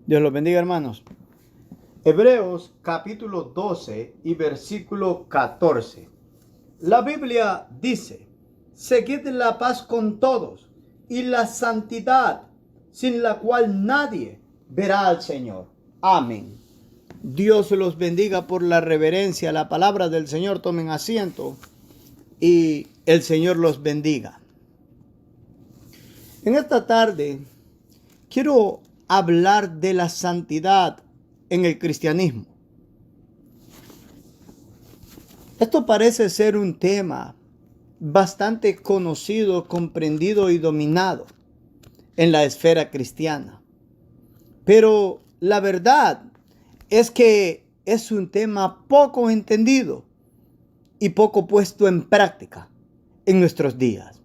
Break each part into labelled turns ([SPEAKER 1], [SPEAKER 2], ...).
[SPEAKER 1] Dios los bendiga, hermanos. Hebreos capítulo 12 y versículo 14. La Biblia dice: seguid la paz con todos y la santidad, sin la cual nadie verá al Señor. Amén. Dios los bendiga por la reverencia a la palabra del Señor. Tomen asiento y el Señor los bendiga. En esta tarde quiero hablar de la santidad en el cristianismo. Esto parece ser un tema bastante conocido, comprendido y dominado en la esfera cristiana. Pero la verdad es que es un tema poco entendido y poco puesto en práctica en nuestros días.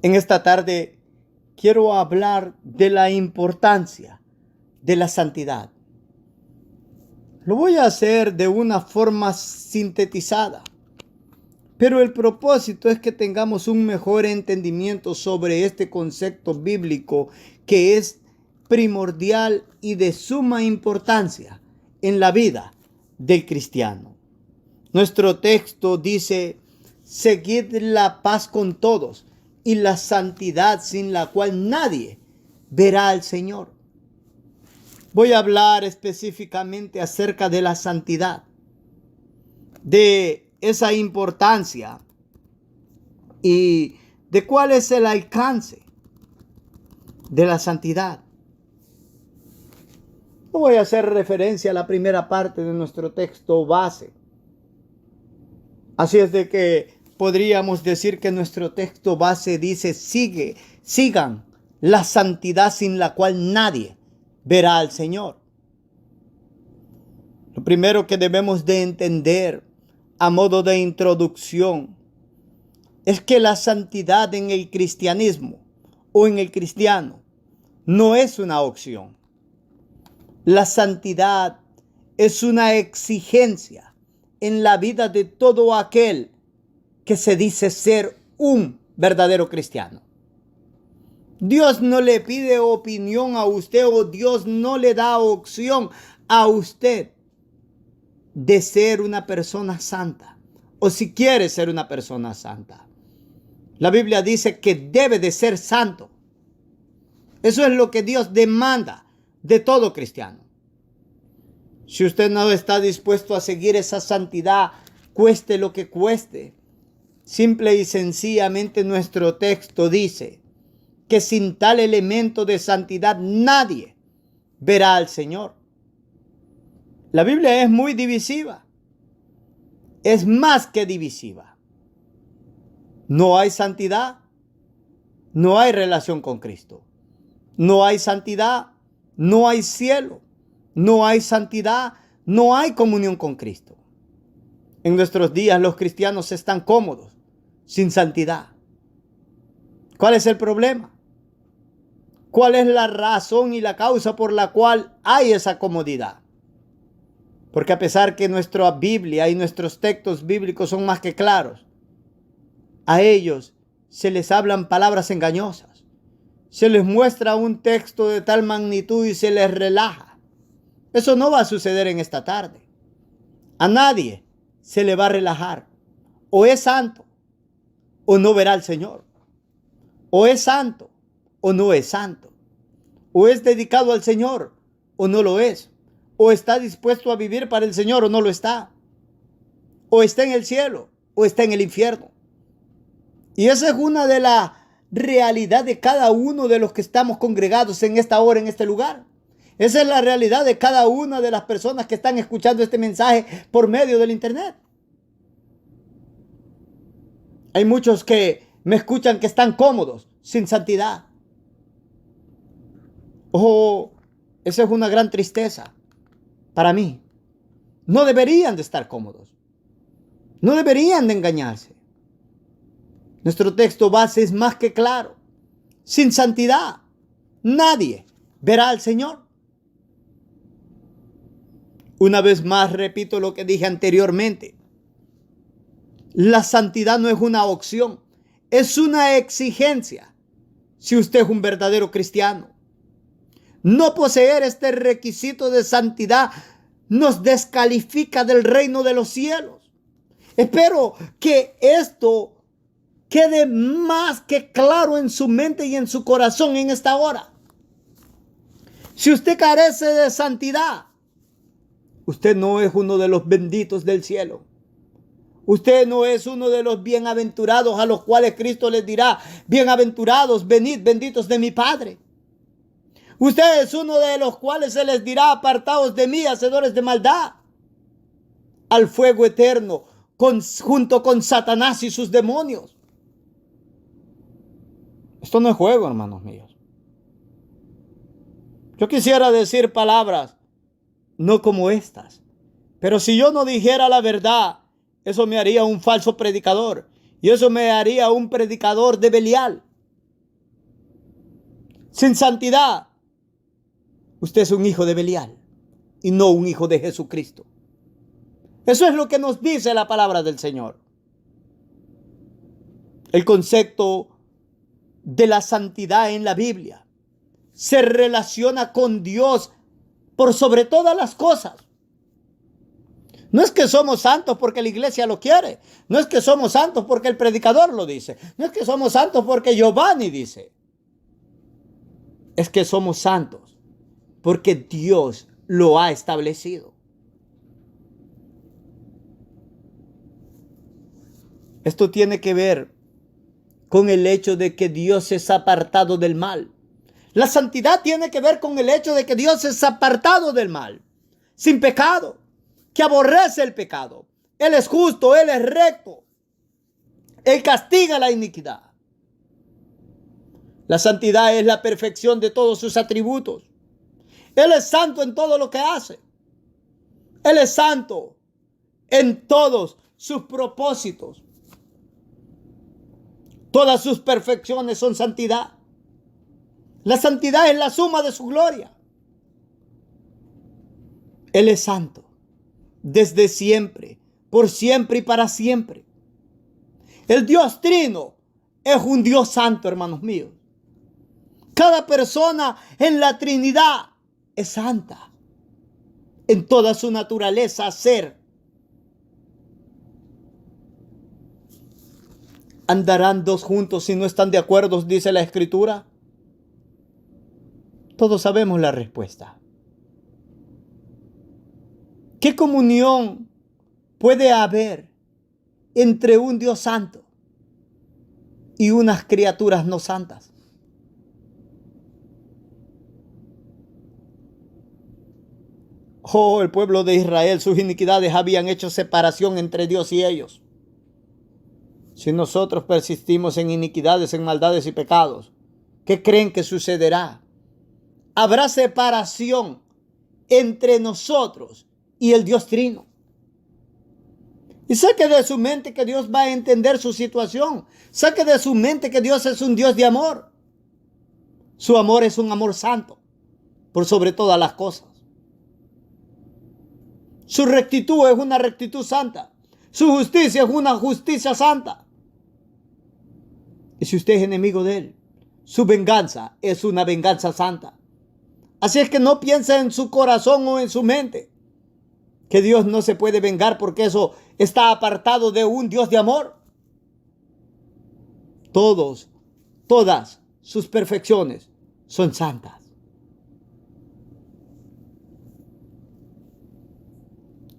[SPEAKER 1] En esta tarde quiero hablar de la importancia de la santidad. Lo voy a hacer de una forma sintetizada, pero el propósito es que tengamos un mejor entendimiento sobre este concepto bíblico que es primordial y de suma importancia en la vida del cristiano. Nuestro texto dice: seguid la paz con todos y la santidad, sin la cual nadie verá al Señor. Voy a hablar específicamente acerca de la santidad, de esa importancia y de cuál es el alcance de la santidad. Voy a hacer referencia a la primera parte de nuestro texto base. Así es de que podríamos decir que nuestro texto base dice: sigan la santidad, sin la cual nadie verá al Señor. Lo primero que debemos de entender a modo de introducción es que la santidad en el cristianismo o en el cristiano no es una opción. La santidad es una exigencia en la vida de todo aquel que se dice ser un verdadero cristiano. Dios no le pide opinión a usted, o Dios no le da opción a usted de ser una persona santa, o si quiere ser una persona santa. La Biblia dice que debe de ser santo. Eso es lo que Dios demanda de todo cristiano. Si usted no está dispuesto a seguir esa santidad, cueste lo que cueste, simple y sencillamente nuestro texto dice que sin tal elemento de santidad nadie verá al Señor. La Biblia es muy divisiva, es más que divisiva. No hay santidad, no hay relación con Cristo. No hay santidad, no hay cielo. No hay santidad, no hay comunión con Cristo. En nuestros días los cristianos están cómodos, sin santidad. ¿Cuál es el problema? ¿Cuál es la razón y la causa por la cual hay esa comodidad? Porque a pesar que nuestra Biblia y nuestros textos bíblicos son más que claros, a ellos se les hablan palabras engañosas. Se les muestra un texto de tal magnitud y se les relaja. Eso no va a suceder en esta tarde. A nadie se le va a relajar. O es santo o no verá al Señor. O es santo o no es santo. O es dedicado al Señor o no lo es. O está dispuesto a vivir para el Señor o no lo está. O está en el cielo o está en el infierno. Y esa es una de las realidades de cada uno de los que estamos congregados en esta hora, en este lugar. Esa es la realidad de cada una de las personas que están escuchando este mensaje por medio del internet. Hay muchos que me escuchan que están cómodos, sin santidad. Oh, esa es una gran tristeza para mí. No deberían de estar cómodos. No deberían de engañarse. Nuestro texto base es más que claro. Sin santidad, nadie verá al Señor. Una vez más repito lo que dije anteriormente. La santidad no es una opción, es una exigencia si usted es un verdadero cristiano. No poseer este requisito de santidad nos descalifica del reino de los cielos. Espero que esto quede más que claro en su mente y en su corazón en esta hora. Si usted carece de santidad, usted no es uno de los benditos del cielo. Usted no es uno de los bienaventurados a los cuales Cristo les dirá: bienaventurados, venid, benditos de mi Padre. Usted es uno de los cuales se les dirá: apartaos de mí, hacedores de maldad, al fuego eterno, junto con Satanás y sus demonios. Esto no es juego, hermanos míos. Yo quisiera decir palabras no como estas, pero si yo no dijera la verdad, eso me haría un falso predicador, y eso me haría un predicador de Belial. Sin santidad, usted es un hijo de Belial y no un hijo de Jesucristo. Eso es lo que nos dice la palabra del Señor. El concepto de la santidad en la Biblia se relaciona con Dios por sobre todas las cosas. No es que somos santos porque la iglesia lo quiere. No es que somos santos porque el predicador lo dice. No es que somos santos porque Giovanni dice. Es que somos santos porque Dios lo ha establecido. Esto tiene que ver con el hecho de que Dios es apartado del mal. La santidad tiene que ver con el hecho de que Dios es apartado del mal, sin pecado, que aborrece el pecado. Él es justo, Él es recto. Él castiga la iniquidad. La santidad es la perfección de todos sus atributos. Él es santo en todo lo que hace. Él es santo en todos sus propósitos. Todas sus perfecciones son santidad. La santidad es la suma de su gloria. Él es santo desde siempre, por siempre y para siempre. El Dios Trino es un Dios santo, hermanos míos. Cada persona en la Trinidad es santa en toda su naturaleza ser. ¿Andarán dos juntos si no están de acuerdo?, dice la Escritura. Todos sabemos la respuesta. ¿Qué comunión puede haber entre un Dios santo y unas criaturas no santas? Oh, el pueblo de Israel, sus iniquidades habían hecho separación entre Dios y ellos. Si nosotros persistimos en iniquidades, en maldades y pecados, ¿qué creen que sucederá? Habrá separación entre nosotros y el Dios Trino. Y saque de su mente que Dios va a entender su situación. Saque de su mente que Dios es un Dios de amor. Su amor es un amor santo, por sobre todas las cosas. Su rectitud es una rectitud santa. Su justicia es una justicia santa. Y si usted es enemigo de Él, su venganza es una venganza santa. Así es que no piense en su corazón o en su mente que Dios no se puede vengar, porque eso está apartado de un Dios de amor. Todas sus perfecciones son santas.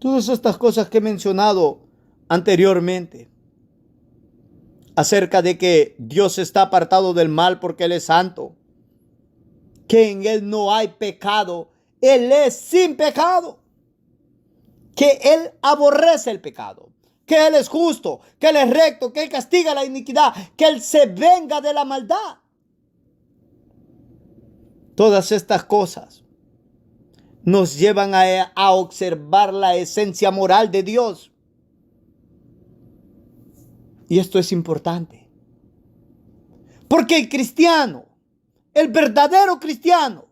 [SPEAKER 1] Todas estas cosas que he mencionado anteriormente acerca de que Dios está apartado del mal porque Él es santo, que en Él no hay pecado, Él es sin pecado, que Él aborrece el pecado, que Él es justo, que Él es recto, que Él castiga la iniquidad, que Él se venga de la maldad. Todas estas cosas nos llevan a observar la esencia moral de Dios. Y esto es importante, porque el cristiano, el verdadero cristiano,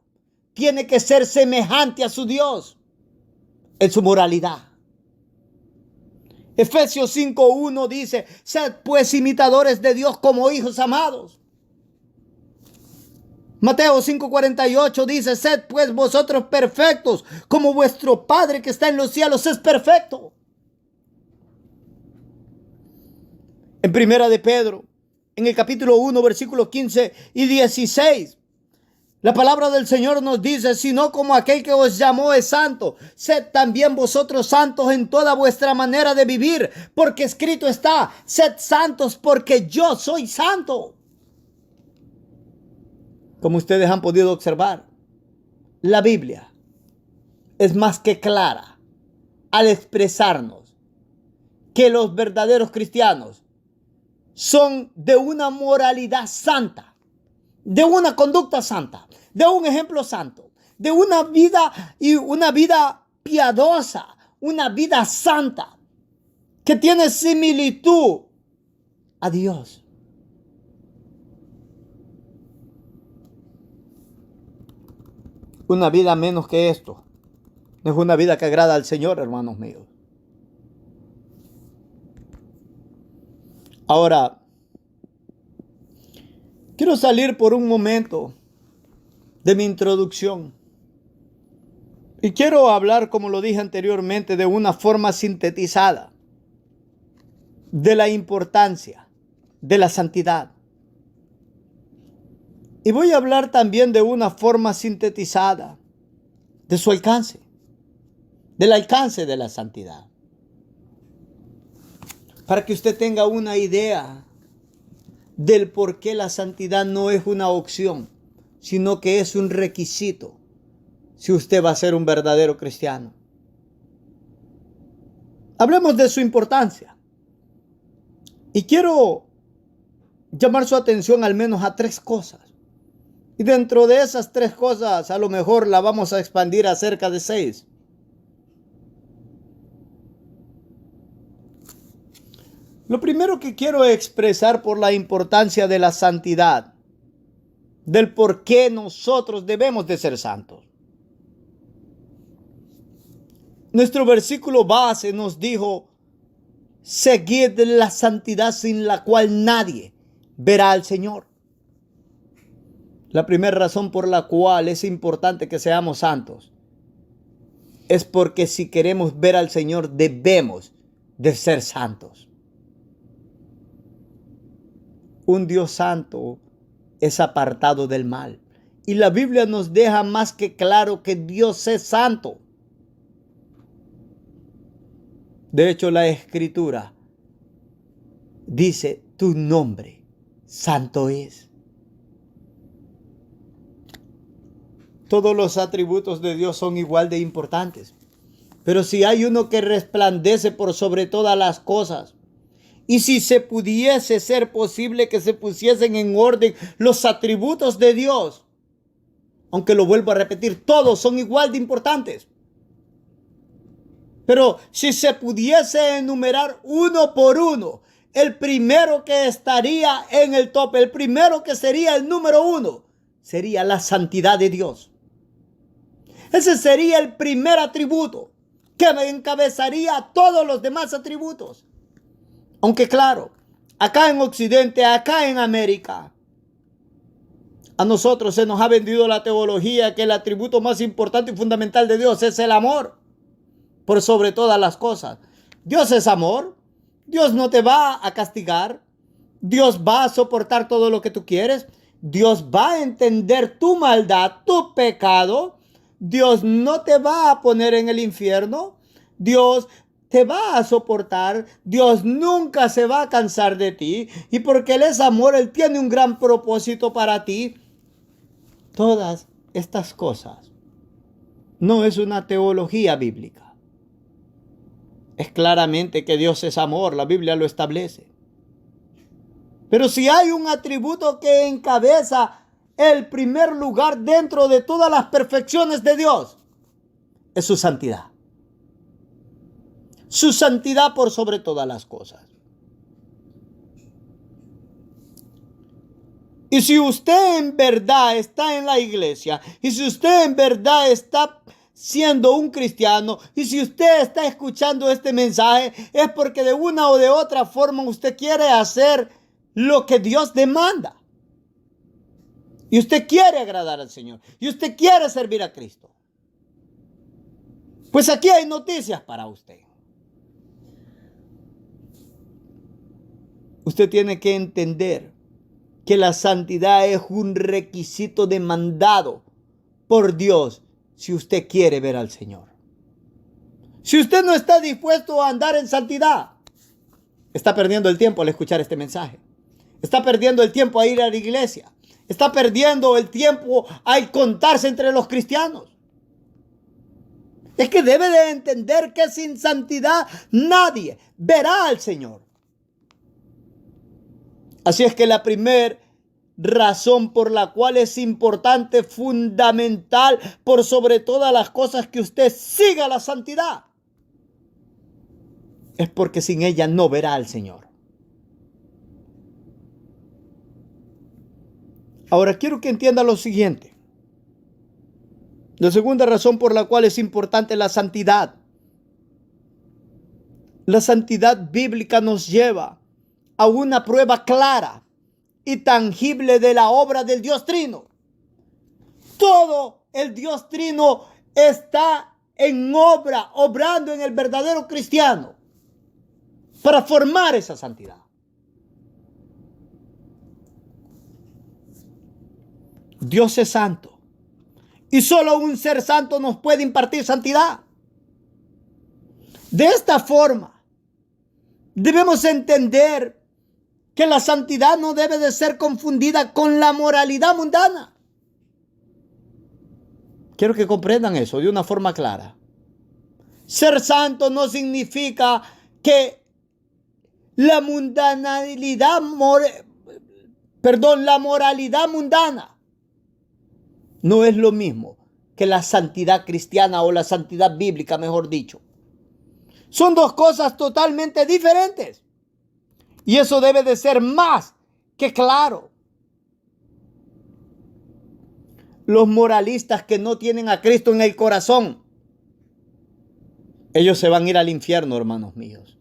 [SPEAKER 1] tiene que ser semejante a su Dios en su moralidad. Efesios 5:1 dice: sed pues imitadores de Dios como hijos amados. Mateo 5:48 dice: sed pues vosotros perfectos, como vuestro Padre que está en los cielos es perfecto. En Primera de Pedro, en el capítulo 1, versículos 15 y 16, la palabra del Señor nos dice: sino como aquel que os llamó es santo, sed también vosotros santos en toda vuestra manera de vivir, porque escrito está: sed santos porque yo soy santo. Como ustedes han podido observar, la Biblia es más que clara al expresarnos que los verdaderos cristianos son de una moralidad santa, de una conducta santa, de un ejemplo santo, de una vida piadosa, una vida santa que tiene similitud a Dios. Una vida menos que esto no es una vida que agrada al Señor, hermanos míos. Ahora, quiero salir por un momento de mi introducción y quiero hablar, como lo dije anteriormente, de una forma sintetizada de la importancia de la santidad. Y voy a hablar también de una forma sintetizada de su alcance, del alcance de la santidad, para que usted tenga una idea del por qué la santidad no es una opción, sino que es un requisito si usted va a ser un verdadero cristiano. Hablemos de su importancia. Y quiero llamar su atención al menos a 3 cosas. Y dentro de esas 3 cosas, a lo mejor la vamos a expandir a cerca de 6. Lo primero que quiero expresar por la importancia de la santidad, del por qué nosotros debemos de ser santos. Nuestro versículo base nos dijo: seguid la santidad sin la cual nadie verá al Señor. La primera razón por la cual es importante que seamos santos es porque si queremos ver al Señor debemos de ser santos. Un Dios santo es apartado del mal. Y la Biblia nos deja más que claro que Dios es santo. De hecho, la Escritura dice: tu nombre santo es. Todos los atributos de Dios son igual de importantes. Pero si hay uno que resplandece por sobre todas las cosas, y si se pudiese ser posible que se pusiesen en orden los atributos de Dios, aunque lo vuelvo a repetir, todos son igual de importantes. Pero si se pudiese enumerar uno por uno, el primero que estaría en el tope, el primero que sería el número 1, sería la santidad de Dios. Ese sería el primer atributo que encabezaría todos los demás atributos. Aunque claro, acá en Occidente, acá en América, a nosotros se nos ha vendido la teología que el atributo más importante y fundamental de Dios es el amor, por sobre todas las cosas. Dios es amor. Dios no te va a castigar. Dios va a soportar todo lo que tú quieres. Dios va a entender tu maldad, tu pecado. Dios no te va a poner en el infierno. Dios te va a soportar. Dios nunca se va a cansar de ti. Y porque Él es amor, Él tiene un gran propósito para ti. Todas estas cosas no es una teología bíblica. Es claramente que Dios es amor. La Biblia lo establece. Pero si hay un atributo que encabeza el primer lugar dentro de todas las perfecciones de Dios, es su santidad. Su santidad por sobre todas las cosas. Y si usted en verdad está en la iglesia, y si usted en verdad está siendo un cristiano, y si usted está escuchando este mensaje, es porque de una o de otra forma usted quiere hacer lo que Dios demanda. y usted quiere agradar al Señor, y usted quiere servir a Cristo, pues aquí hay noticias para usted. Usted tiene que entender que la santidad es un requisito demandado por Dios si usted quiere ver al Señor. Si usted no está dispuesto a andar en santidad, está perdiendo el tiempo al escuchar este mensaje. Está perdiendo el tiempo a ir a la iglesia. Está perdiendo el tiempo al contarse entre los cristianos. Es que debe de entender que sin santidad nadie verá al Señor. Así es que la primera razón por la cual es importante, fundamental, por sobre todas las cosas, que usted siga la santidad, es porque sin ella no verá al Señor. Ahora quiero que entienda lo siguiente. La segunda razón por la cual es importante la santidad. La santidad bíblica nos lleva a una prueba clara y tangible de la obra del Dios Trino. Todo el Dios Trino está en obra, obrando en el verdadero cristiano para formar esa santidad. Dios es santo y solo un ser santo nos puede impartir santidad. De esta forma, debemos entender que la santidad no debe de ser confundida con la moralidad mundana. Quiero que comprendan eso de una forma clara. Ser santo no significa que la mundanalidad, la moralidad mundana no es lo mismo que la santidad cristiana o la santidad bíblica, mejor dicho. Son dos cosas totalmente diferentes. Y eso debe de ser más que claro. Los moralistas que no tienen a Cristo en el corazón, ellos se van a ir al infierno, hermanos míos.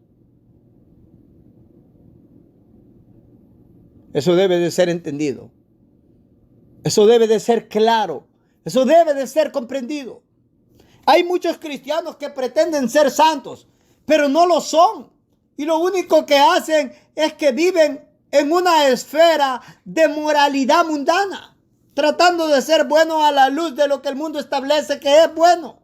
[SPEAKER 1] Eso debe de ser entendido. Eso debe de ser claro. Eso debe de ser comprendido. Hay muchos cristianos que pretenden ser santos, pero no lo son. Y lo único que hacen es que viven en una esfera de moralidad mundana, tratando de ser buenos a la luz de lo que el mundo establece que es bueno.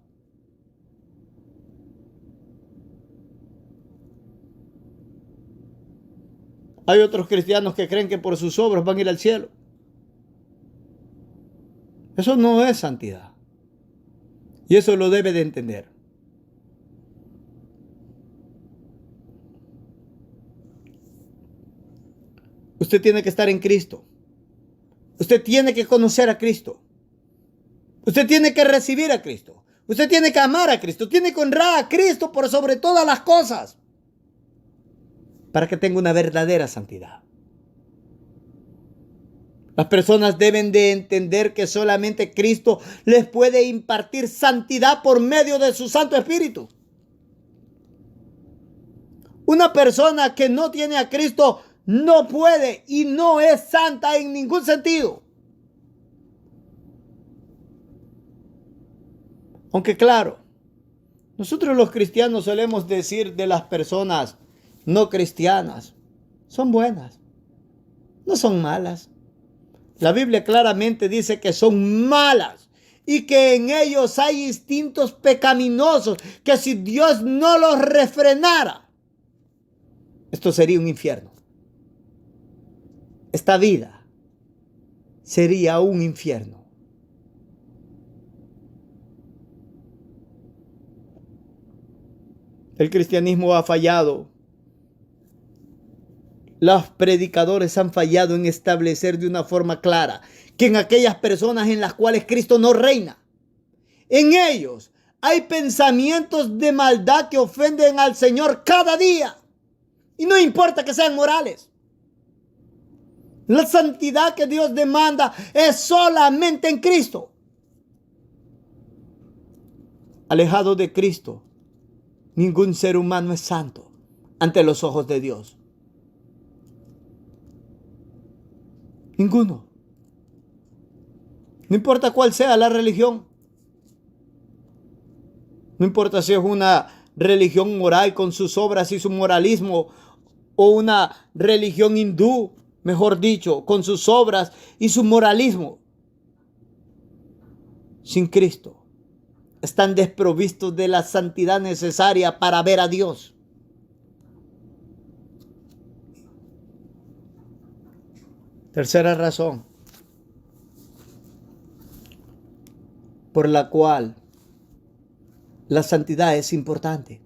[SPEAKER 1] Hay otros cristianos que creen que por sus obras van a ir al cielo. Eso no es santidad. Y eso lo debe de entender. Usted tiene que estar en Cristo. Usted tiene que conocer a Cristo. Usted tiene que recibir a Cristo. Usted tiene que amar a Cristo. Tiene que honrar a Cristo por sobre todas las cosas, para que tenga una verdadera santidad. Las personas deben de entender que solamente Cristo les puede impartir santidad por medio de su Santo Espíritu. Una persona que no tiene a Cristo no puede y no es santa en ningún sentido. Aunque claro, nosotros los cristianos solemos decir de las personas no cristianas, son buenas, no son malas. La Biblia claramente dice que son malas y que en ellos hay instintos pecaminosos que si Dios no los refrenara, esto sería un infierno. Esta vida sería un infierno. El cristianismo ha fallado. Los predicadores han fallado en establecer de una forma clara que en aquellas personas en las cuales Cristo no reina, en ellos hay pensamientos de maldad que ofenden al Señor cada día. Y no importa que sean morales. La santidad que Dios demanda es solamente en Cristo. Alejado de Cristo, ningún ser humano es santo ante los ojos de Dios. Ninguno. No importa cuál sea la religión. No importa si es una religión moral con sus obras y su moralismo, o una religión hindú, mejor dicho, con sus obras y su moralismo. Sin Cristo, están desprovistos de la santidad necesaria para ver a Dios. Tercera razón por la cual la santidad es importante.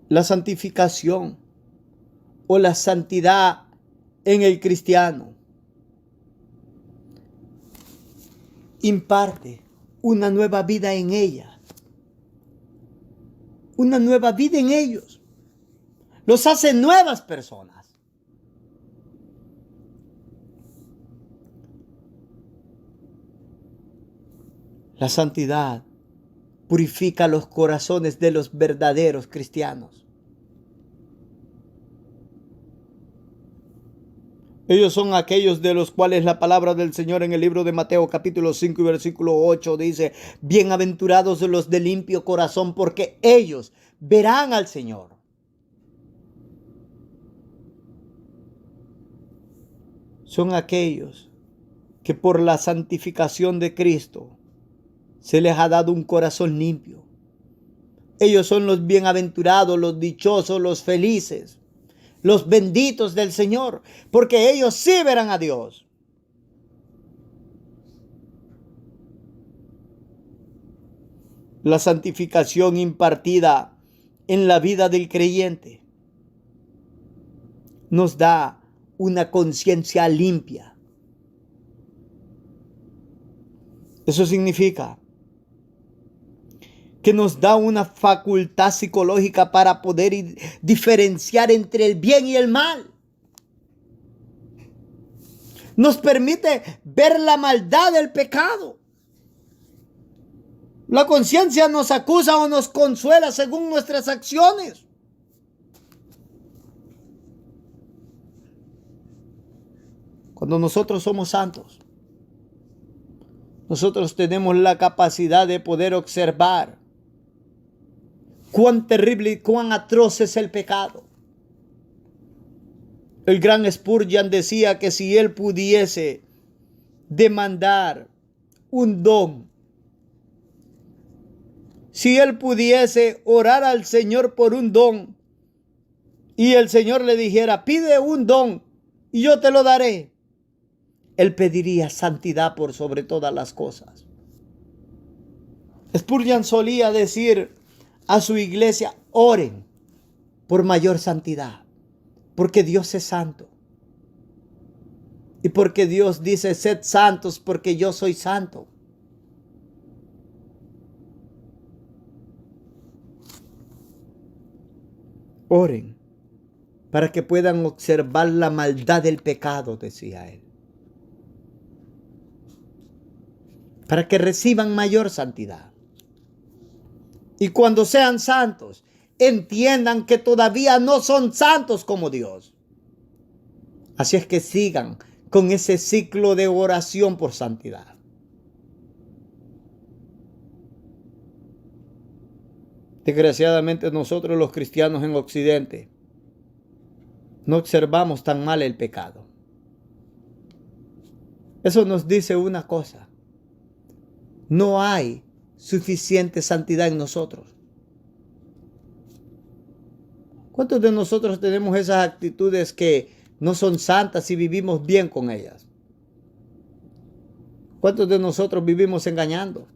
[SPEAKER 1] La santificación o la santidad en el cristiano imparte una nueva vida en ella, una nueva vida en ellos. Los hace nuevas personas. La santidad purifica los corazones de los verdaderos cristianos. Ellos son aquellos de los cuales la palabra del Señor en el libro de Mateo capítulo 5 y versículo 8 dice: bienaventurados los de limpio corazón, porque ellos verán al Señor. Son aquellos que por la santificación de Cristo se les ha dado un corazón limpio. Ellos son los bienaventurados, los dichosos, los felices, los benditos del Señor, porque ellos sí verán a Dios. La santificación impartida en la vida del creyente nos da una conciencia limpia. Eso significa que nos da una facultad psicológica para poder diferenciar entre el bien y el mal. Nos permite ver la maldad del pecado. La conciencia nos acusa o nos consuela según nuestras acciones. Cuando nosotros somos santos, nosotros tenemos la capacidad de poder observar cuán terrible y cuán atroz es el pecado. El gran Spurgeon decía que si él pudiese demandar un don, si él pudiese orar al Señor por un don, y el Señor le dijera: pide un don y yo te lo daré, él pediría santidad por sobre todas las cosas. Spurgeon solía decir a su iglesia: oren por mayor santidad, porque Dios es santo. Y porque Dios dice: sed santos porque yo soy santo. Oren para que puedan observar la maldad del pecado, decía él. Para que reciban mayor santidad. Y cuando sean santos, entiendan que todavía no son santos como Dios. Así es que sigan con ese ciclo de oración por santidad. Desgraciadamente nosotros los cristianos en Occidente no observamos tan mal el pecado. Eso nos dice una cosa: no hay suficiente santidad en nosotros. ¿Cuántos de nosotros tenemos esas actitudes que no son santas y vivimos bien con ellas? ¿Cuántos de nosotros vivimos engañando?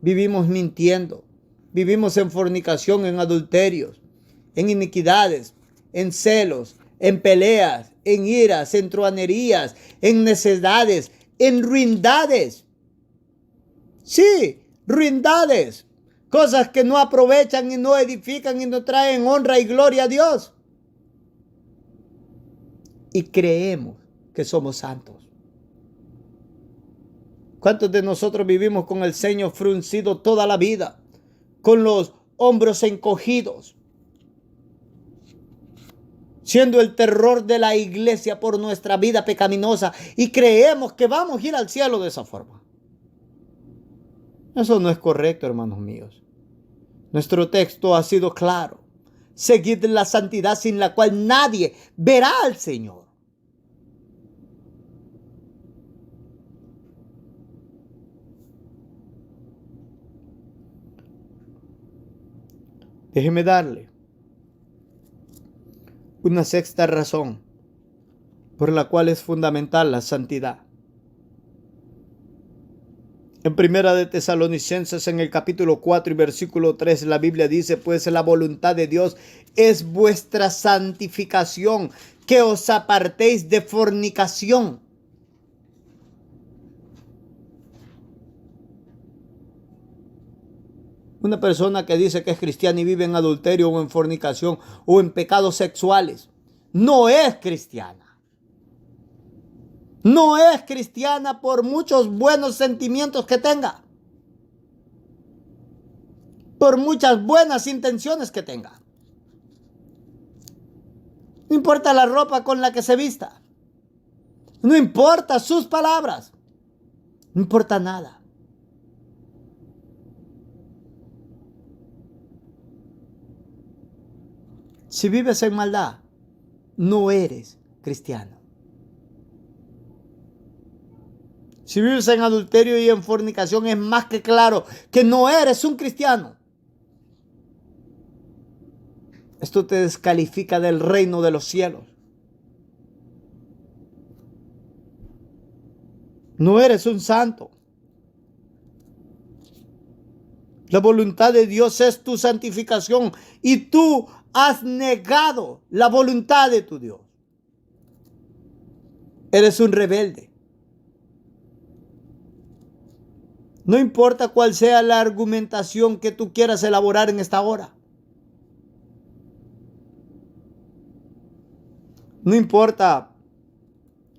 [SPEAKER 1] Vivimos mintiendo. Vivimos en fornicación, en adulterios, en iniquidades, en celos, en peleas, en iras, en truhanerías, en necedades, en ruindades. Sí, ruindades. Cosas que no aprovechan y no edifican y no traen honra y gloria a Dios. Y creemos que somos santos. ¿Cuántos de nosotros vivimos con el ceño fruncido toda la vida? Con los hombros encogidos. siendo el terror de la iglesia por nuestra vida pecaminosa, y creemos que vamos a ir al cielo de esa forma. Eso no es correcto, hermanos míos. Nuestro texto ha sido claro. Seguid la santidad sin la cual nadie verá al Señor. Déjeme darle una sexta razón por la cual es fundamental la santidad. En Primera de Tesalonicenses, en el capítulo 4 y versículo 3, la Biblia dice: pues la voluntad de Dios es vuestra santificación, que os apartéis de fornicación. Una persona que dice que es cristiana y vive en adulterio o en fornicación o en pecados sexuales, no es cristiana. No es cristiana por muchos buenos sentimientos que tenga, por muchas buenas intenciones que tenga. No importa la ropa con la que se vista, no importa sus palabras, no importa nada. Si vives en maldad, no eres cristiano. Si vives en adulterio y en fornicación, es más que claro que no eres un cristiano. Esto te descalifica del reino de los cielos. No eres un santo. La voluntad de Dios es tu santificación y tú has negado la voluntad de tu Dios. Eres un rebelde. No importa cuál sea la argumentación que tú quieras elaborar en esta hora. No importa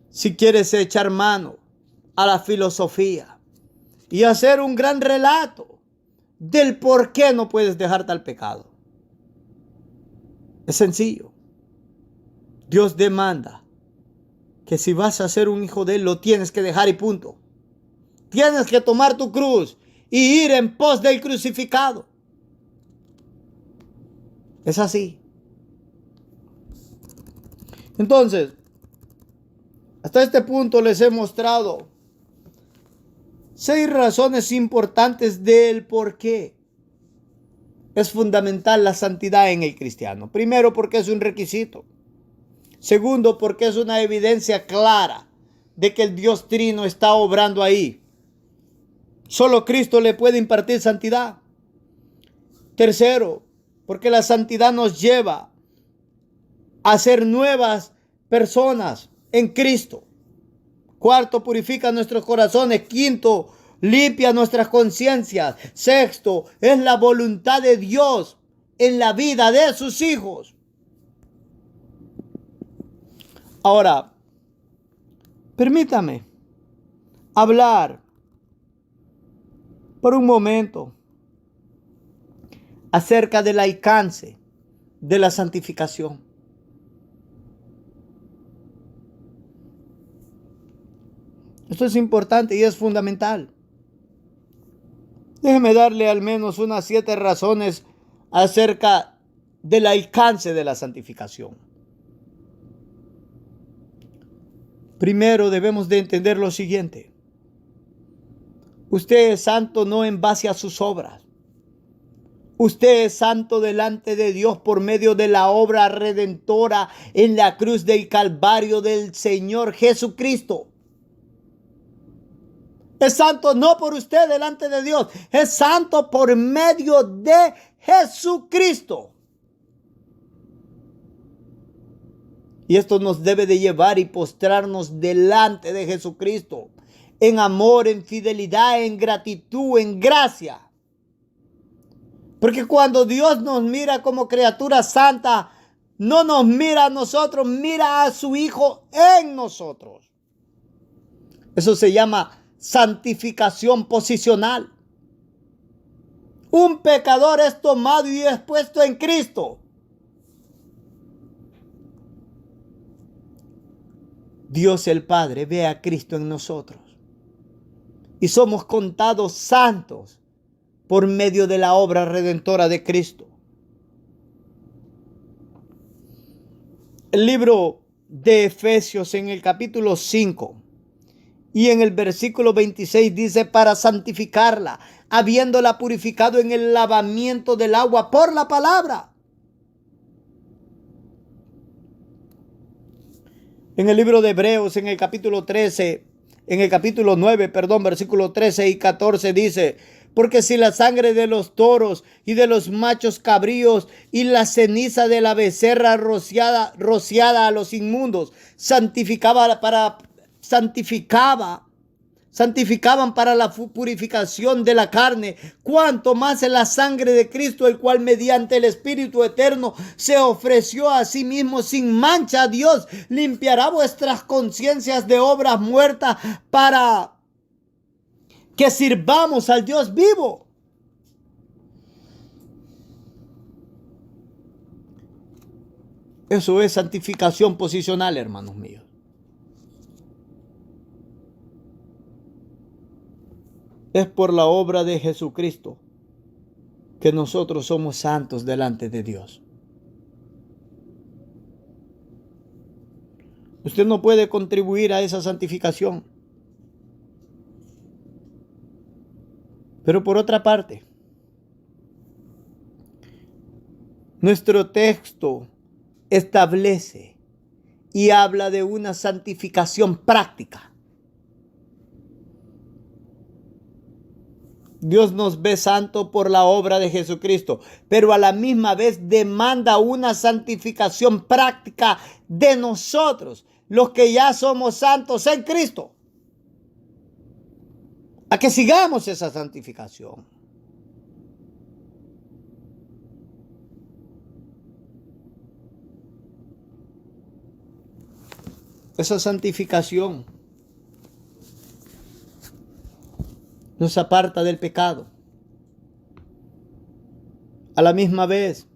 [SPEAKER 1] si quieres echar mano a la filosofía y hacer un gran relato del por qué no puedes dejar tal pecado. Es sencillo. Dios demanda que si vas a ser un hijo de Él, lo tienes que dejar y punto. Tienes que tomar tu cruz y ir en pos del crucificado. Es así. Entonces, hasta este punto les he mostrado 6 razones importantes del por qué es fundamental la santidad en el cristiano. Primero, porque es un requisito. Segundo, porque es una evidencia clara de que el Dios Trino está obrando ahí. Solo Cristo le puede impartir santidad. Tercero, porque la santidad nos lleva a ser nuevas personas en Cristo. Cuarto, purifica nuestros corazones. Quinto, limpia nuestras conciencias. Sexto, es la voluntad de Dios en la vida de sus hijos. Ahora, permítame hablar por un momento acerca del alcance de la santificación. Esto es importante y es fundamental. Déjeme darle al menos unas 7 razones acerca del alcance de la santificación. Primero debemos de entender lo siguiente. Usted es santo no en base a sus obras. Usted es santo delante de Dios por medio de la obra redentora en la cruz del Calvario del Señor Jesucristo. Es santo no por usted delante de Dios. Es santo por medio de Jesucristo. Y esto nos debe de llevar y postrarnos delante de Jesucristo. En amor, en fidelidad, en gratitud, en gracia. Porque cuando Dios nos mira como criatura santa, no nos mira a nosotros, mira a su Hijo en nosotros. Eso se llama santificación posicional. Un pecador es tomado y es puesto en Cristo. Dios el Padre ve a Cristo en nosotros y somos contados santos por medio de la obra redentora de Cristo. El libro de Efesios en el capítulo 5 y en el versículo 26 dice: para santificarla, habiéndola purificado en el lavamiento del agua por la palabra. En el libro de Hebreos, en el capítulo 9, versículo 13 y 14 dice: porque si la sangre de los toros y de los machos cabríos y la ceniza de la becerra rociada a los inmundos santificaban para la purificación de la carne, cuanto más en la sangre de Cristo, el cual mediante el Espíritu eterno se ofreció a sí mismo sin mancha a Dios, limpiará vuestras conciencias de obras muertas para que sirvamos al Dios vivo. Eso es santificación posicional, hermanos míos. Es por la obra de Jesucristo que nosotros somos santos delante de Dios. Usted no puede contribuir a esa santificación. Pero por otra parte, nuestro texto establece y habla de una santificación práctica. Dios nos ve santo por la obra de Jesucristo, pero a la misma vez demanda una santificación práctica de nosotros, los que ya somos santos en Cristo, a que sigamos esa santificación. Esa santificación nos aparta del pecado. A la misma vez,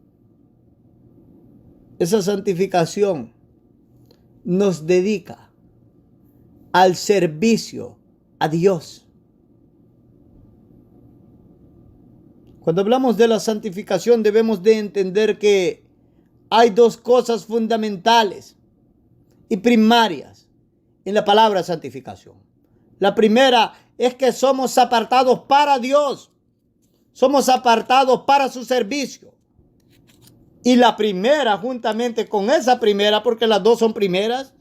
[SPEAKER 1] esa santificación nos dedica al servicio a Dios. Cuando hablamos de la santificación, debemos de entender que hay dos cosas fundamentales y primarias en la palabra santificación. La primera es que somos apartados para Dios. Somos apartados para su servicio. Y la primera, juntamente con esa primera, porque las dos son primeras,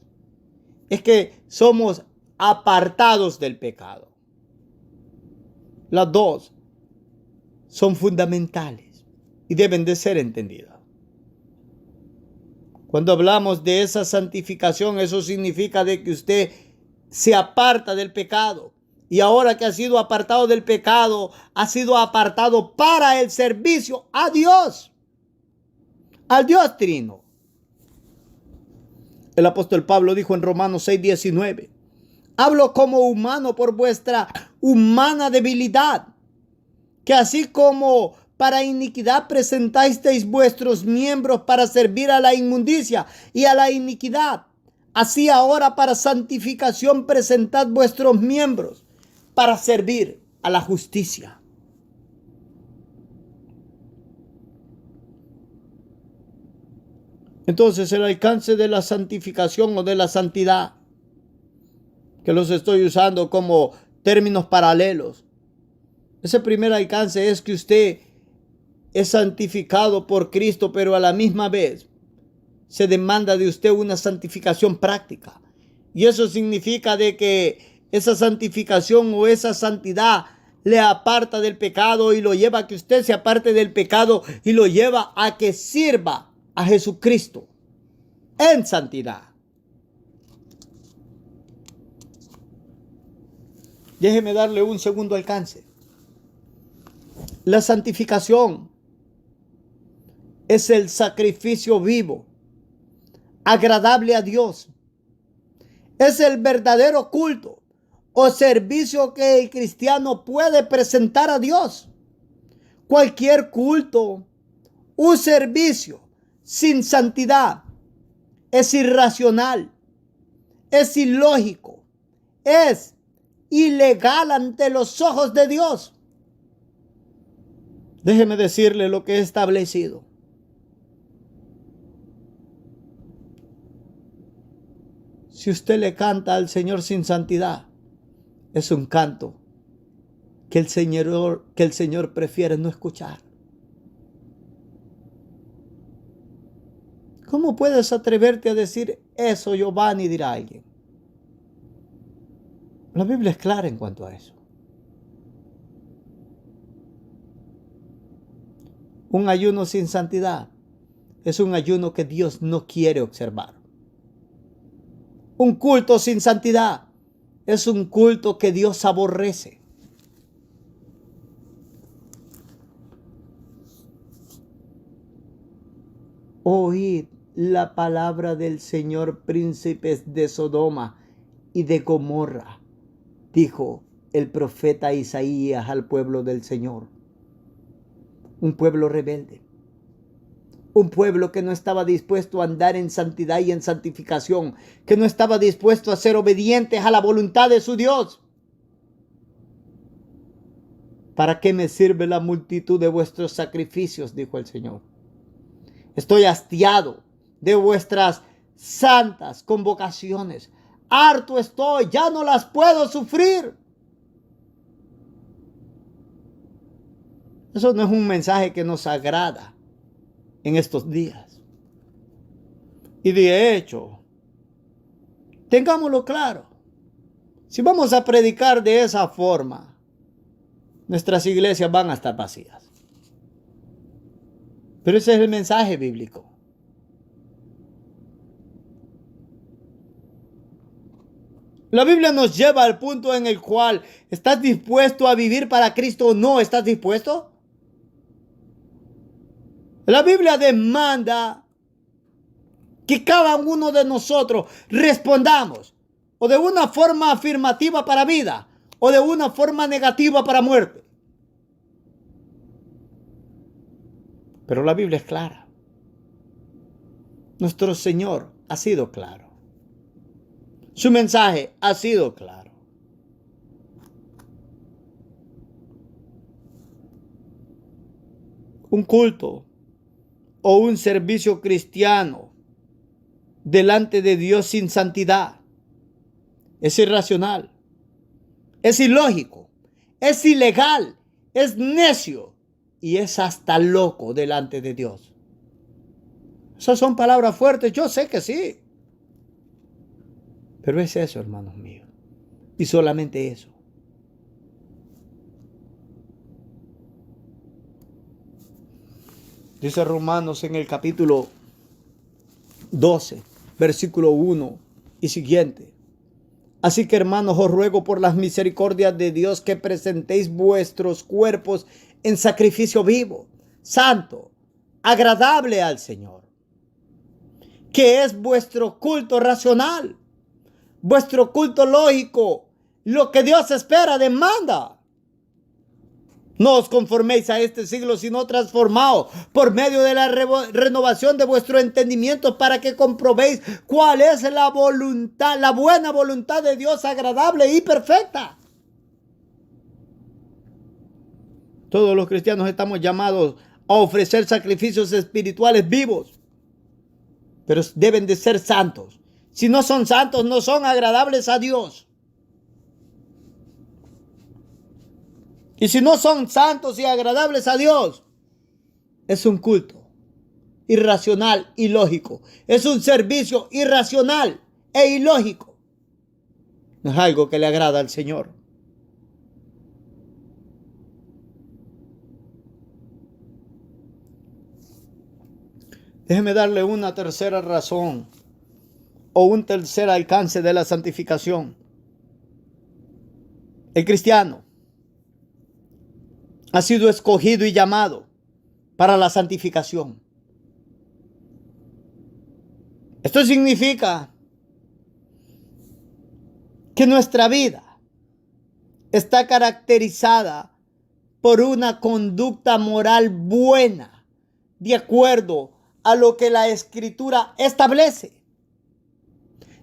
[SPEAKER 1] es que somos apartados del pecado. Las dos son fundamentales y deben de ser entendidas. Cuando hablamos de esa santificación, eso significa de que usted se aparta del pecado. Y ahora que ha sido apartado del pecado, ha sido apartado para el servicio a Dios, al Dios Trino. El apóstol Pablo dijo en Romanos 6:19: hablo como humano por vuestra humana debilidad, que así como para iniquidad presentasteis vuestros miembros para servir a la inmundicia y a la iniquidad, así ahora para santificación presentad vuestros miembros para servir a la justicia. Entonces, el alcance de la santificación o de la santidad, que los estoy usando como términos paralelos, ese primer alcance es que usted es santificado por Cristo, pero a la misma vez se demanda de usted una santificación práctica. Y eso significa de que esa santificación o esa santidad le aparta del pecado y lo lleva a que usted se aparte del pecado y lo lleva a que sirva a Jesucristo en santidad. Déjeme darle un segundo alcance. La santificación es el sacrificio vivo, agradable a Dios. Es el verdadero culto o servicio que el cristiano puede presentar a Dios. Cualquier culto o servicio sin santidad es irracional, es ilógico, es ilegal ante los ojos de Dios. Déjeme decirle lo que he establecido. Si usted le canta al Señor sin santidad, es un canto que el Señor prefiere no escuchar. ¿Cómo puedes atreverte a decir eso, Giovanni? Dirá alguien. La Biblia es clara en cuanto a eso. Un ayuno sin santidad es un ayuno que Dios no quiere observar. Un culto sin santidad es un culto que Dios aborrece. Oíd la palabra del Señor, príncipes de Sodoma y de Gomorra, dijo el profeta Isaías al pueblo del Señor. Un pueblo rebelde. Un pueblo que no estaba dispuesto a andar en santidad y en santificación, que no estaba dispuesto a ser obedientes a la voluntad de su Dios. ¿Para qué me sirve la multitud de vuestros sacrificios?, dijo el Señor. Estoy hastiado de vuestras santas convocaciones. Harto estoy, ya no las puedo sufrir. Eso no es un mensaje que nos agrada en estos días. Y de hecho, tengámoslo claro, si vamos a predicar de esa forma, nuestras iglesias van a estar vacías. Pero ese es el mensaje bíblico. La Biblia nos lleva al punto en el cual ¿estás dispuesto a vivir para Cristo o no? ¿Estás dispuesto? La Biblia demanda que cada uno de nosotros respondamos o de una forma afirmativa para vida o de una forma negativa para muerte. Pero la Biblia es clara. Nuestro Señor ha sido claro. Su mensaje ha sido claro. Un culto o un servicio cristiano delante de Dios sin santidad es irracional, es ilógico, es ilegal, es necio y es hasta loco delante de Dios. Esas son palabras fuertes, yo sé que sí. Pero es eso, hermanos míos. Y solamente eso. Dice Romanos en el capítulo 12, versículo 1 y siguiente. Así que, hermanos, os ruego por las misericordias de Dios que presentéis vuestros cuerpos en sacrificio vivo, santo, agradable al Señor, que es vuestro culto racional, vuestro culto lógico, lo que Dios espera, demanda. No os conforméis a este siglo, sino transformaos por medio de la renovación de vuestro entendimiento para que comprobéis cuál es la voluntad, la buena voluntad de Dios, agradable y perfecta. Todos los cristianos estamos llamados a ofrecer sacrificios espirituales vivos, pero deben de ser santos. Si no son santos, no son agradables a Dios. Y si no son santos y agradables a Dios, es un culto irracional, ilógico. Es un servicio irracional e ilógico. No es algo que le agrada al Señor. Déjeme darle una tercera razón o un tercer alcance de la santificación. El cristiano ha sido escogido y llamado para la santificación. Esto significa que nuestra vida está caracterizada por una conducta moral buena, de acuerdo a lo que la Escritura establece.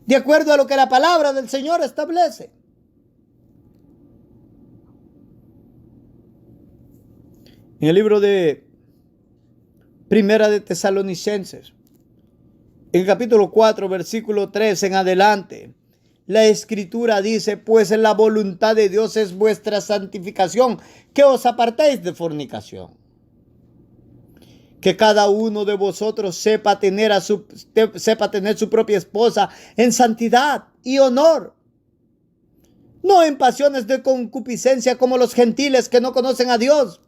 [SPEAKER 1] de acuerdo a lo que la palabra del Señor establece. En el libro de Primera de Tesalonicenses, en el capítulo 4, versículo 3 en adelante, la Escritura dice: pues en la voluntad de Dios es vuestra santificación, que os apartéis de fornicación. Que cada uno de vosotros sepa tener su propia esposa en santidad y honor, no en pasiones de concupiscencia como los gentiles que no conocen a Dios.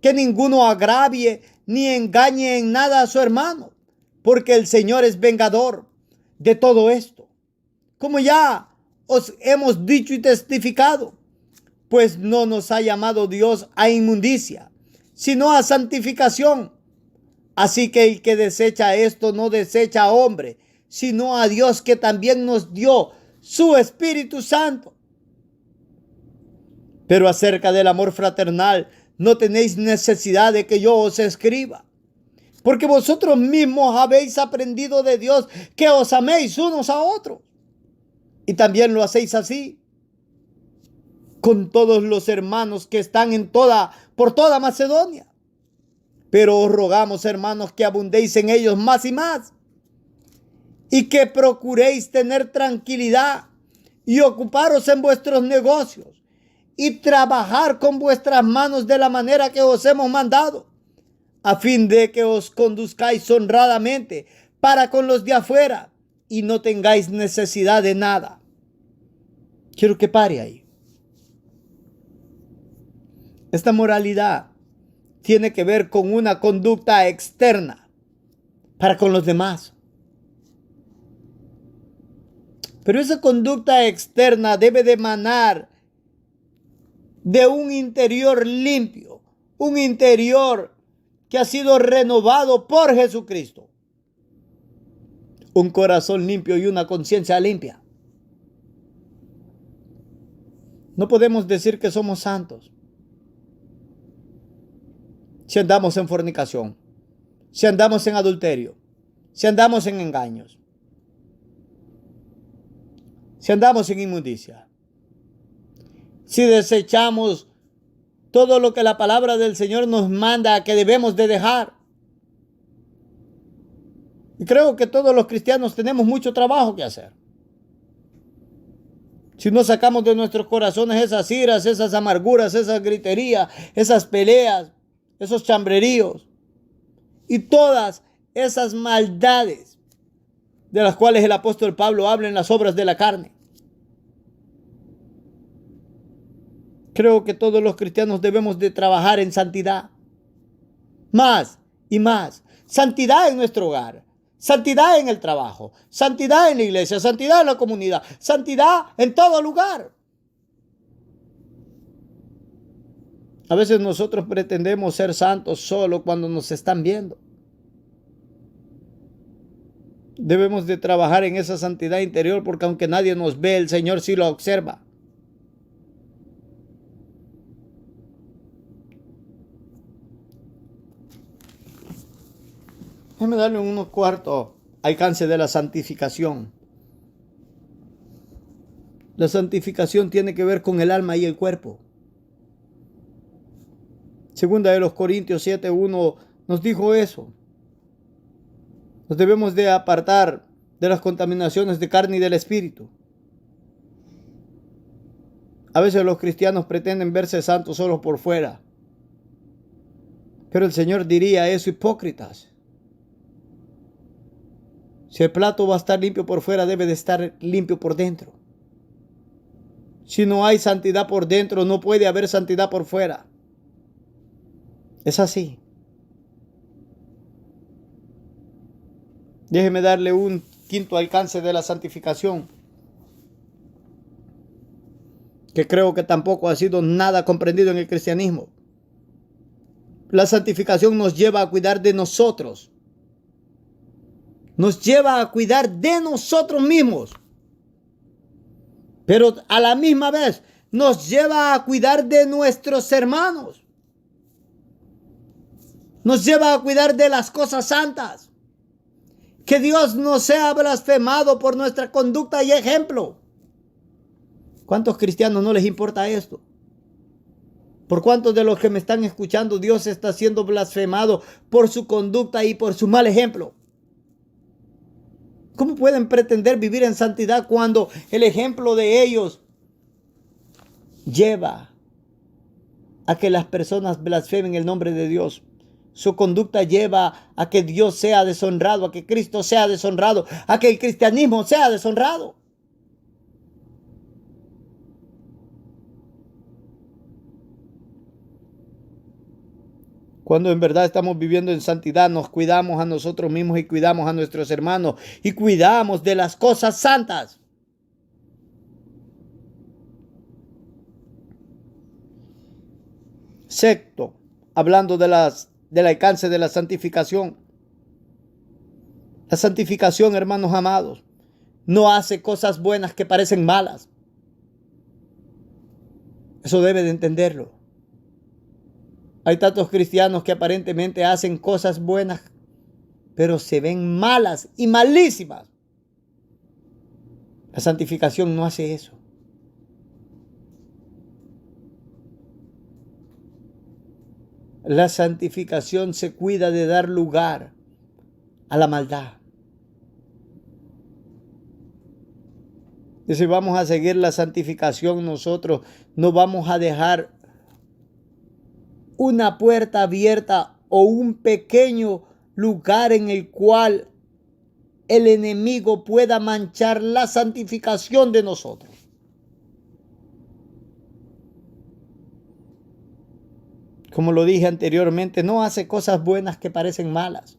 [SPEAKER 1] Que ninguno agravie ni engañe en nada a su hermano, porque el Señor es vengador de todo esto, como ya os hemos dicho y testificado, pues no nos ha llamado Dios a inmundicia, sino a santificación. Así que el que desecha esto no desecha a hombre, sino a Dios, que también nos dio su Espíritu Santo. Pero acerca del amor fraternal, no tenéis necesidad de que yo os escriba, porque vosotros mismos habéis aprendido de Dios que os améis unos a otros. Y también lo hacéis así con todos los hermanos que están por toda Macedonia. Pero os rogamos, hermanos, que abundéis en ellos más y más, y que procuréis tener tranquilidad y ocuparos en vuestros negocios y trabajar con vuestras manos de la manera que os hemos mandado, a fin de que os conduzcáis honradamente para con los de afuera y no tengáis necesidad de nada. Quiero que pare ahí. Esta moralidad tiene que ver con una conducta externa para con los demás. Pero esa conducta externa debe de emanar de un interior limpio, un interior que ha sido renovado por Jesucristo. Un corazón limpio y una conciencia limpia. No podemos decir que somos santos si andamos en fornicación, si andamos en adulterio, si andamos en engaños, si andamos en inmundicia, si desechamos todo lo que la palabra del Señor nos manda que debemos de dejar. Y creo que todos los cristianos tenemos mucho trabajo que hacer. Si no sacamos de nuestros corazones esas iras, esas amarguras, esas griterías, esas peleas, esos chambreríos y todas esas maldades de las cuales el apóstol Pablo habla en las obras de la carne. Creo que todos los cristianos debemos de trabajar en santidad. Más y más. Santidad en nuestro hogar. Santidad en el trabajo. Santidad en la iglesia. Santidad en la comunidad. Santidad en todo lugar. A veces nosotros pretendemos ser santos solo cuando nos están viendo. Debemos de trabajar en esa santidad interior, porque aunque nadie nos ve, el Señor sí lo observa. Déjame darle unos cuartos alcance de la santificación. La santificación tiene que ver con el alma y el cuerpo. Segunda de los Corintios 7:1 nos dijo eso. Nos debemos de apartar de las contaminaciones de carne y del espíritu. A veces los cristianos pretenden verse santos solo por fuera. Pero el Señor diría eso: hipócritas. Si el plato va a estar limpio por fuera, debe de estar limpio por dentro. Si no hay santidad por dentro, no puede haber santidad por fuera. Es así. Déjeme darle un quinto alcance de la santificación, que creo que tampoco ha sido nada comprendido en el cristianismo. La santificación nos lleva a cuidar de nosotros. Nos lleva a cuidar de nosotros mismos. Pero a la misma vez nos lleva a cuidar de nuestros hermanos. Nos lleva a cuidar de las cosas santas Que Dios no sea blasfemado por nuestra conducta y ejemplo. ¿Cuántos cristianos no les importa esto? ¿Por cuántos de los que me están escuchando Dios está siendo blasfemado por su conducta y por su mal ejemplo? ¿Cómo pueden pretender vivir en santidad cuando el ejemplo de ellos lleva a que las personas blasfemen el nombre de Dios? Su conducta lleva a que Dios sea deshonrado, a que Cristo sea deshonrado, a que el cristianismo sea deshonrado. Cuando en verdad estamos viviendo en santidad, nos cuidamos a nosotros mismos y cuidamos a nuestros hermanos y cuidamos de las cosas santas. Sexto, hablando del alcance de la santificación. La santificación, hermanos amados, no hace cosas buenas que parecen malas. Eso debe de entenderlo. Hay tantos cristianos que aparentemente hacen cosas buenas, pero se ven malas y malísimas. La santificación no hace eso. La santificación se cuida de dar lugar a la maldad. Y si vamos a seguir la santificación, nosotros no vamos a dejar una puerta abierta o un pequeño lugar en el cual el enemigo pueda manchar la santificación de nosotros. Como lo dije anteriormente, no hace cosas buenas que parecen malas.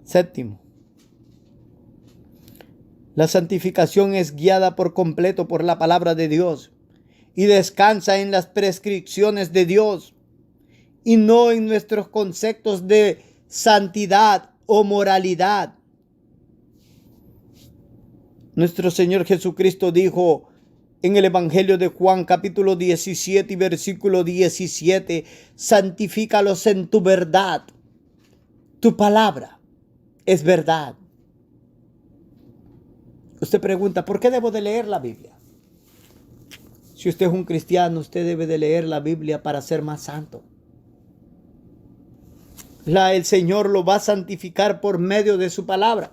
[SPEAKER 1] Séptimo, la santificación es guiada por completo por la palabra de Dios y descansa en las prescripciones de Dios y no en nuestros conceptos de santidad o moralidad. Nuestro Señor Jesucristo dijo en el Evangelio de Juan capítulo 17 y versículo 17, santifícalos en tu verdad. Tu palabra es verdad. Usted pregunta, ¿por qué debo de leer la Biblia? Si usted es un cristiano, usted debe de leer la Biblia para ser más santo. El Señor lo va a santificar por medio de su palabra.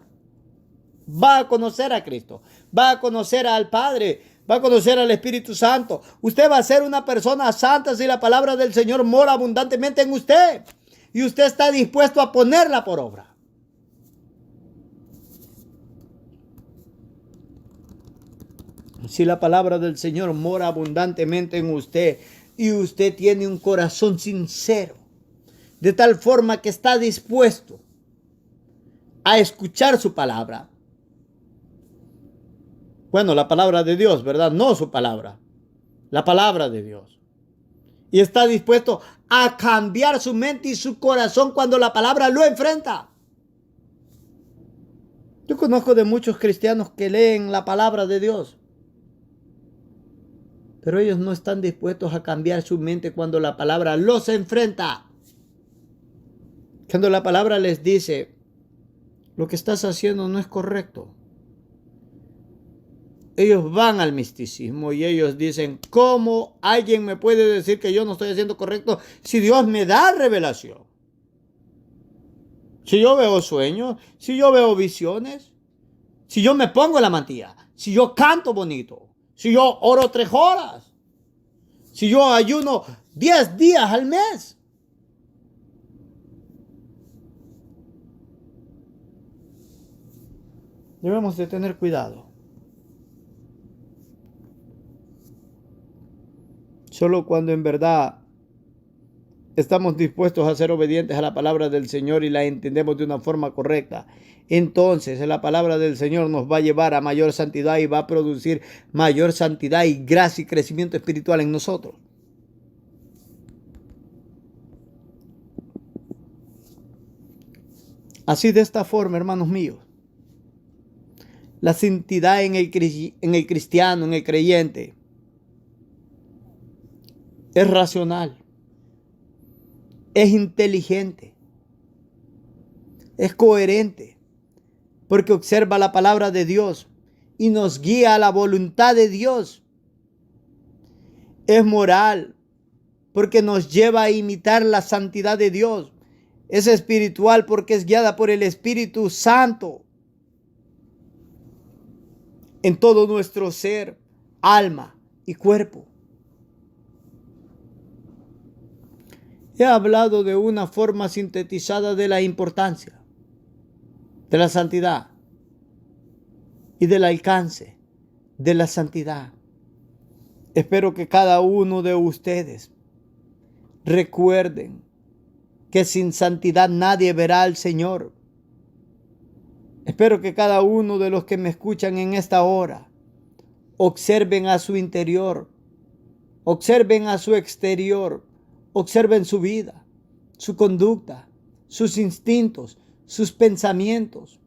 [SPEAKER 1] Va a conocer a Cristo, va a conocer al Padre, va a conocer al Espíritu Santo. Usted va a ser una persona santa si la palabra del Señor mora abundantemente en usted y usted está dispuesto a ponerla por obra. Si la palabra del Señor mora abundantemente en usted y usted tiene un corazón sincero, de tal forma que está dispuesto a escuchar su palabra. Bueno, la palabra de Dios, ¿verdad? No su palabra, la palabra de Dios. Y está dispuesto a cambiar su mente y su corazón cuando la palabra lo enfrenta. Yo conozco de muchos cristianos que leen la palabra de Dios, pero ellos no están dispuestos a cambiar su mente cuando la palabra los enfrenta. Cuando la palabra les dice, lo que estás haciendo no es correcto. Ellos van al misticismo y ellos dicen, ¿cómo alguien me puede decir que yo no estoy haciendo correcto si Dios me da revelación? Si yo veo sueños, si yo veo visiones, si yo me pongo la mantilla, si yo canto bonito, si yo oro 3 horas, si yo ayuno 10 días al mes. Debemos de tener cuidado. Solo cuando en verdad estamos dispuestos a ser obedientes a la palabra del Señor y la entendemos de una forma correcta, entonces la palabra del Señor nos va a llevar a mayor santidad y va a producir mayor santidad y gracia y crecimiento espiritual en nosotros. Así, de esta forma, hermanos míos, la santidad en el cristiano, en el creyente, es racional, es inteligente, es coherente, porque observa la palabra de Dios y nos guía a la voluntad de Dios. Es moral, porque nos lleva a imitar la santidad de Dios. Es espiritual, porque es guiada por el Espíritu Santo en todo nuestro ser, alma y cuerpo. He hablado de una forma sintetizada de la importancia de la santidad y del alcance de la santidad. Espero que cada uno de ustedes recuerden que sin santidad nadie verá al Señor. Espero que cada uno de los que me escuchan en esta hora observen a su interior, observen a su exterior, observen su vida, su conducta, sus instintos, sus pensamientos,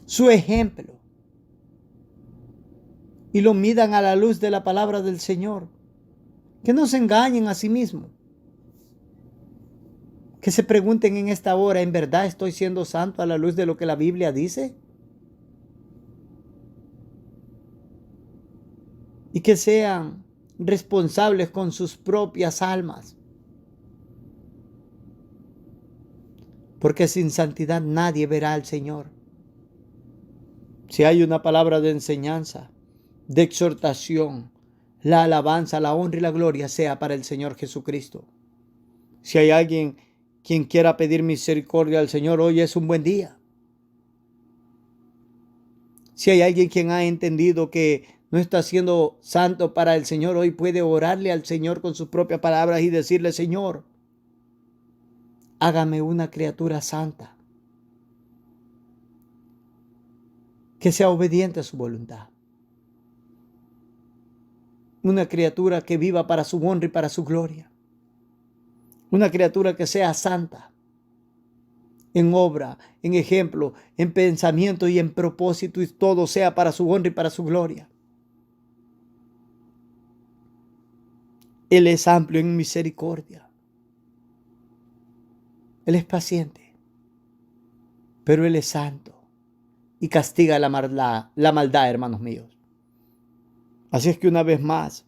[SPEAKER 1] su ejemplo, y lo midan a la luz de la palabra del Señor. Que no se engañen a sí mismos. Que se pregunten en esta hora, ¿en verdad estoy siendo santo a la luz de lo que la Biblia dice? Y que sean responsables con sus propias almas. Porque sin santidad nadie verá al Señor. Si hay una palabra de enseñanza, de exhortación, la alabanza, la honra y la gloria sea para el Señor Jesucristo. Si hay alguien quien quiera pedir misericordia al Señor, hoy es un buen día. Si hay alguien quien ha entendido que no está siendo santo para el Señor, hoy puede orarle al Señor con sus propias palabras y decirle: Señor, hágame una criatura santa, que sea obediente a su voluntad. Una criatura que viva para su honra y para su gloria. Una criatura que sea santa en obra, en ejemplo, en pensamiento y en propósito, y todo sea para su honra y para su gloria. Él es amplio en misericordia. Él es paciente, pero Él es santo y castiga la maldad, hermanos míos. Así es que una vez más,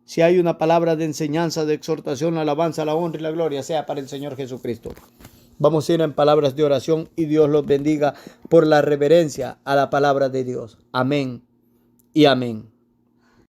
[SPEAKER 1] si hay una palabra de enseñanza, de exhortación, la alabanza, la honra y la gloria sea para el Señor Jesucristo. Vamos a ir en palabras de oración y Dios los bendiga por la reverencia a la palabra de Dios. Amén y amén.